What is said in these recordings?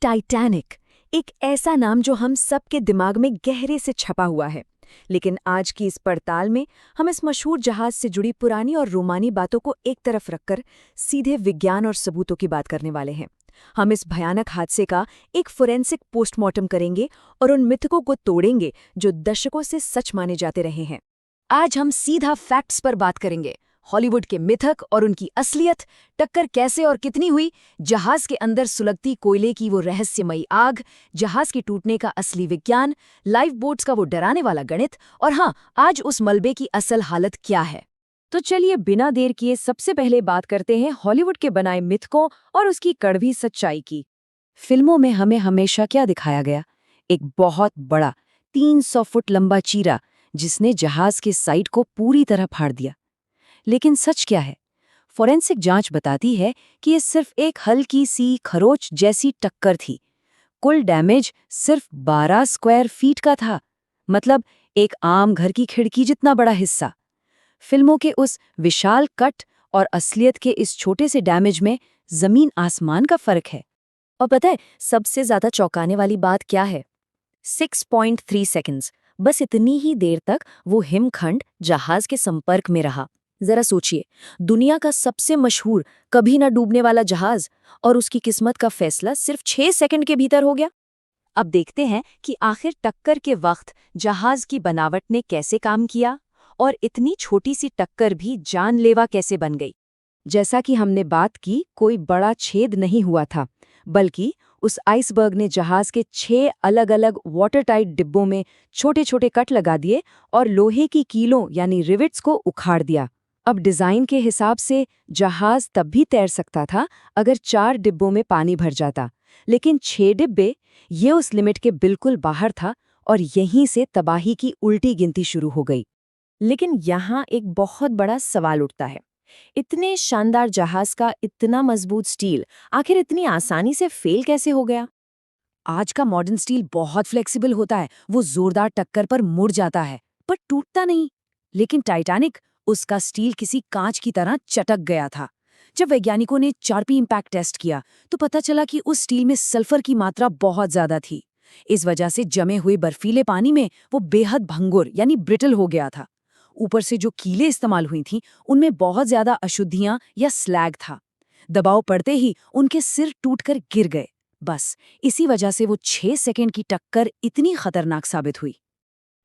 Titanic, एक ऐसा नाम जो हम सबके दिमाग में गहरे से छपा हुआ है। लेकिन आज की इस पड़ताल में हम इस मशहूर जहाज से जुड़ी पुरानी और रोमानी बातों को एक तरफ रखकर सीधे विज्ञान और सबूतों की बात करने वाले हैं। हम इस भयानक हादसे का एक फोरेंसिक पोस्टमार्टम करेंगे और उन मिथकों को तोड़ेंगे जो दशकों से सच माने जाते रहे हैं। आज हम सीधा फैक्ट्स पर बात करेंगे। हॉलीवुड के मिथक और उनकी असलियत, टक्कर कैसे और कितनी हुई, जहाज के अंदर सुलगती कोयले की वो रहस्यमयी आग, जहाज के टूटने का असली विज्ञान, लाइफ बोट्स का वो डराने वाला गणित, और हाँ, आज उस मलबे की असल हालत क्या है। तो चलिए बिना देर किए सबसे पहले बात करते हैं हॉलीवुड के बनाए मिथकों और उसकी कड़वी सच्चाई की। फिल्मों में हमें हमेशा क्या दिखाया गया? एक बहुत बड़ा 300 फुट लंबा चीरा जिसने जहाज के साइड को पूरी तरह फाड़ दिया। लेकिन सच क्या है? फोरेंसिक जांच बताती है कि ये सिर्फ एक हल्की सी खरोच जैसी टक्कर थी। कुल डैमेज सिर्फ 12 स्क्वायर फीट का था, मतलब एक आम घर की खिड़की जितना बड़ा हिस्सा। फिल्मों के उस विशाल कट और असलियत के इस छोटे से डैमेज में जमीन आसमान का फर्क है। और पता है सबसे ज्यादा चौंकाने वाली बात क्या है? 6.3 सेकंड्स, बस इतनी ही देर तक वो हिमखंड जहाज के संपर्क में रहा। जरा सोचिए, दुनिया का सबसे मशहूर कभी न डूबने वाला जहाज, और उसकी किस्मत का फैसला सिर्फ 6 सेकंड के भीतर हो गया। अब देखते हैं कि आखिर टक्कर के वक्त जहाज की बनावट ने कैसे काम किया और इतनी छोटी सी टक्कर भी जानलेवा कैसे बन गई। जैसा कि हमने बात की, कोई बड़ा छेद नहीं हुआ था, बल्कि उस आइसबर्ग ने जहाज के 6 अलग-अलग वाटरटाइट डिब्बों में छोटे-छोटे कट लगा दिए और लोहे की कीलों यानी रिवेट्स को उखाड़ दिया। अब डिजाइन के हिसाब से जहाज तब भी तैर सकता था अगर 4 डिब्बों में पानी भर जाता, लेकिन 6 डिब्बे, ये उस लिमिट के बिल्कुल बाहर था और यहीं से तबाही की उल्टी गिनती शुरू हो गई। लेकिन यहाँ एक बहुत बड़ा सवाल उठता है, इतने शानदार जहाज का इतना मजबूत स्टील आखिर इतनी आसानी से फेल कैसे हो गया? आज का मॉडर्न स्टील बहुत फ्लेक्सिबल होता है, वो जोरदार टक्कर पर मुड़ जाता है पर टूटता नहीं। लेकिन टाइटैनिक, उसका स्टील किसी कांच की तरह चटक गया था। जब वैज्ञानिकों ने चारपी इम्पैक्ट टेस्ट किया तो पता चला कि उस स्टील में सल्फर की मात्रा बहुत ज्यादा थी। इस वजह से जमे हुए बर्फीले पानी में वो बेहद भंगुर यानी ब्रिटल हो गया था। ऊपर से जो कीलें इस्तेमाल हुई थीं, उनमें बहुत ज्यादा अशुद्धियां या स्लैग था। दबाव पड़ते ही उनके सिर टूटकर गिर गए। बस इसी वजह से वो 6 सेकंड की टक्कर इतनी खतरनाक साबित हुई।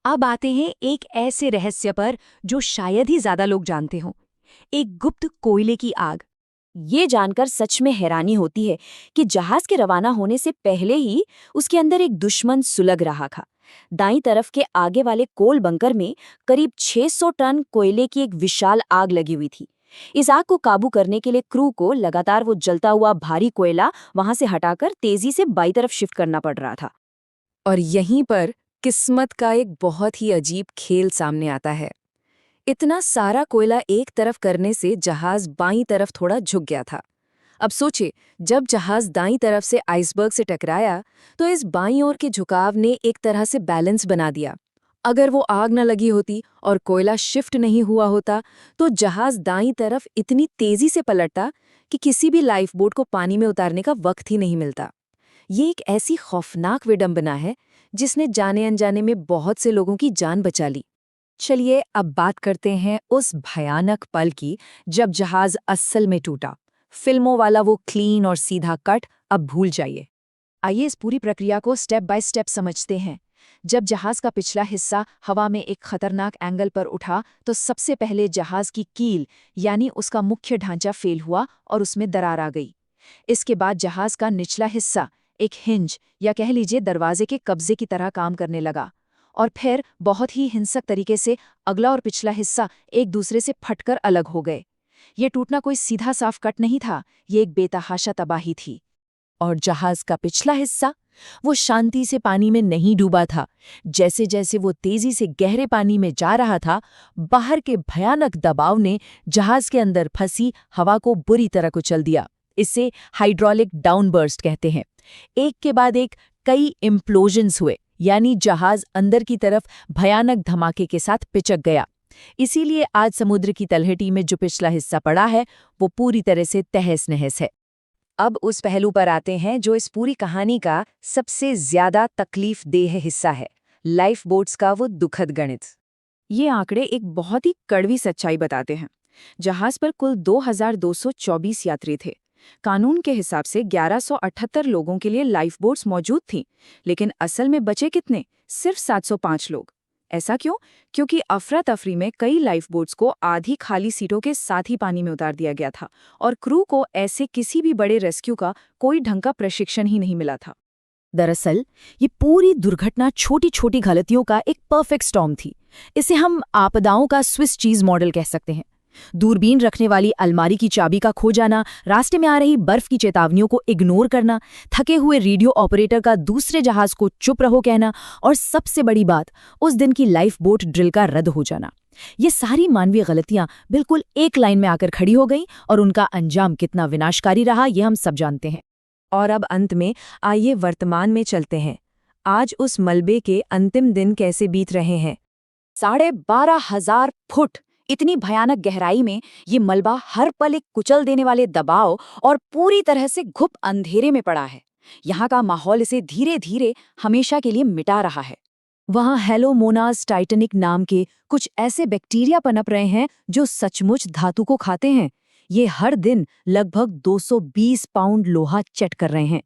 अब आते हैं एक ऐसे रहस्य पर जो शायद ही ज्यादा लोग जानते हों, एक गुप्त कोयले की आग। ये जानकर सच में हैरानी होती है कि जहाज के रवाना होने से पहले ही उसके अंदर एक दुश्मन सुलग रहा था। दाईं तरफ के आगे वाले कोल बंकर में करीब 600 टन कोयले की एक विशाल आग लगी हुई थी। इस आग को काबू करने के लिए क्रू को लगातार वो जलता हुआ भारी कोयला वहां से हटाकर तेजी से बाईं तरफ शिफ्ट करना पड़ रहा था। और यहीं पर किस्मत का एक बहुत ही अजीब खेल सामने आता है। इतना सारा कोयला एक तरफ करने से जहाज बाईं तरफ थोड़ा झुक गया था। अब सोचिए, जब जहाज दाईं तरफ से आइसबर्ग से टकराया तो इस बाईं ओर के झुकाव ने एक तरह से बैलेंस बना दिया। अगर वो आग न लगी होती और कोयला शिफ्ट नहीं हुआ होता तो जहाज दाईं तरफ इतनी तेजी से पलटता कि किसी भी लाइफ बोट को पानी में उतारने का वक्त ही नहीं मिलता। ये एक ऐसी खौफनाक विडंबना है जिसने जाने अनजाने में बहुत से लोगों की जान बचा ली। चलिए अब बात करते हैं उस भयानक पल की जब जहाज असल में टूटा। फिल्मों वाला वो क्लीन और सीधा कट अब भूल जाइए। आइए इस पूरी प्रक्रिया को स्टेप बाय स्टेप समझते हैं। जब जहाज का पिछला हिस्सा हवा में एक खतरनाक एंगल पर उठा तो सबसे पहले जहाज की कील यानी उसका मुख्य ढांचा फेल हुआ और उसमें दरार आ गई। इसके बाद जहाज का निचला हिस्सा एक हिंज या कह लीजिए दरवाजे के कब्जे की तरह काम करने लगा, और फिर बहुत ही हिंसक तरीके से अगला और पिछला हिस्सा एक दूसरे से फटकर अलग हो गए। ये टूटना कोई सीधा साफ कट नहीं था, ये एक बेतहाशा तबाही थी। और जहाज का पिछला हिस्सा, वो शांति से पानी में नहीं डूबा था। जैसे जैसे वो तेजी से गहरे पानी में जा रहा था, बाहर के भयानक दबाव ने जहाज के अंदर फंसी हवा को बुरी तरह कुचल दिया। इसे हाइड्रोलिक डाउनबर्स्ट कहते हैं। एक के बाद एक कई इम्प्लोजन्स हुए, यानी जहाज अंदर की तरफ भयानक धमाके के साथ पिचक गया। इसीलिए आज समुद्र की तलहटी में जो पिछला हिस्सा पड़ा है वो पूरी तरह से तहस नहस है। अब उस पहलू पर आते हैं जो इस पूरी कहानी का सबसे ज्यादा तकलीफदेह हिस्सा है, लाइफ बोट्स का वो दुखद गणित। ये आंकड़े एक बहुत ही कड़वी सच्चाई बताते हैं। जहाज पर कुल 2224 यात्री थे। कानून के हिसाब से 1178 लोगों के लिए लाइफ बोट्स मौजूद थीं, लेकिन असल में बचे कितने? सिर्फ 705 लोग। ऐसा क्यों? क्योंकि अफरा तफरी में कई लाइफ बोट्स को आधी खाली सीटों के साथ ही पानी में उतार दिया गया था और क्रू को ऐसे किसी भी बड़े रेस्क्यू का कोई ढंग का प्रशिक्षण ही नहीं मिला था। दरअसल ये पूरी दुर्घटना छोटी छोटी गलतियों का एक परफेक्ट स्टॉर्म थी। इसे हम आपदाओं का स्विस चीज मॉडल कह सकते हैं। दूरबीन रखने वाली अलमारी की चाबी का खो जाना, रास्ते में आ रही बर्फ की चेतावनियों को इग्नोर करना, थके हुए रेडियो ऑपरेटर का दूसरे जहाज को चुप रहो कहना और सबसे बड़ी बात, उस दिन की लाइफ बोट ड्रिल का रद्द हो जाना। ये सारी मानवीय गलतियां बिल्कुल एक लाइन में आकर खड़ी हो गईं और उनका अंजाम कितना विनाशकारी रहा ये हम सब जानते हैं। और अब अंत में आइए वर्तमान में चलते हैं। आज उस मलबे के अंतिम दिन कैसे बीत रहे हैं। 12,500 फुट इतनी भयानक गहराई में ये मलबा हर पल एक कुचल देने वाले दबाव और पूरी तरह से घुप अंधेरे में पड़ा है। यहाँ का माहौल इसे धीरे धीरे हमेशा के लिए मिटा रहा है। वहाँ हेलोमोनास टाइटैनिक नाम के कुछ ऐसे बैक्टीरिया पनप रहे हैं जो सचमुच धातु को खाते हैं। ये हर दिन लगभग 220 पाउंड लोहा चट कर रहे हैं।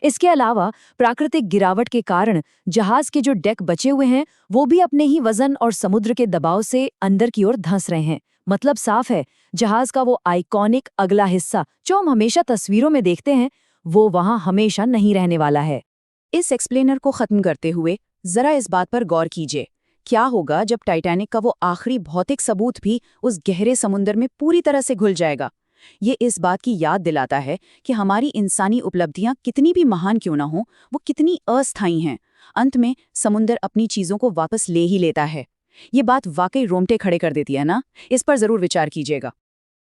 इसके अलावा प्राकृतिक गिरावट के कारण जहाज के जो डेक बचे हुए हैं वो भी अपने ही वजन और समुद्र के दबाव से अंदर की ओर धंस रहे हैं। मतलब साफ है, जहाज का वो आइकॉनिक अगला हिस्सा जो हम हमेशा तस्वीरों में देखते हैं वो वहां हमेशा नहीं रहने वाला है। इस एक्सप्लेनर को खत्म करते हुए जरा इस बात पर गौर कीजिए, क्या होगा जब टाइटैनिक का वो आखिरी भौतिक सबूत भी उस गहरे समुद्र में पूरी तरह से घुल जाएगा। ये इस बात की याद दिलाता है कि हमारी इंसानी उपलब्धियां कितनी भी महान क्यों ना हो, वो कितनी अस्थायी हैं। अंत में समुद्र अपनी चीजों को वापस ले ही लेता है। ये बात वाकई रोंगटे खड़े कर देती है ना। इस पर जरूर विचार कीजिएगा।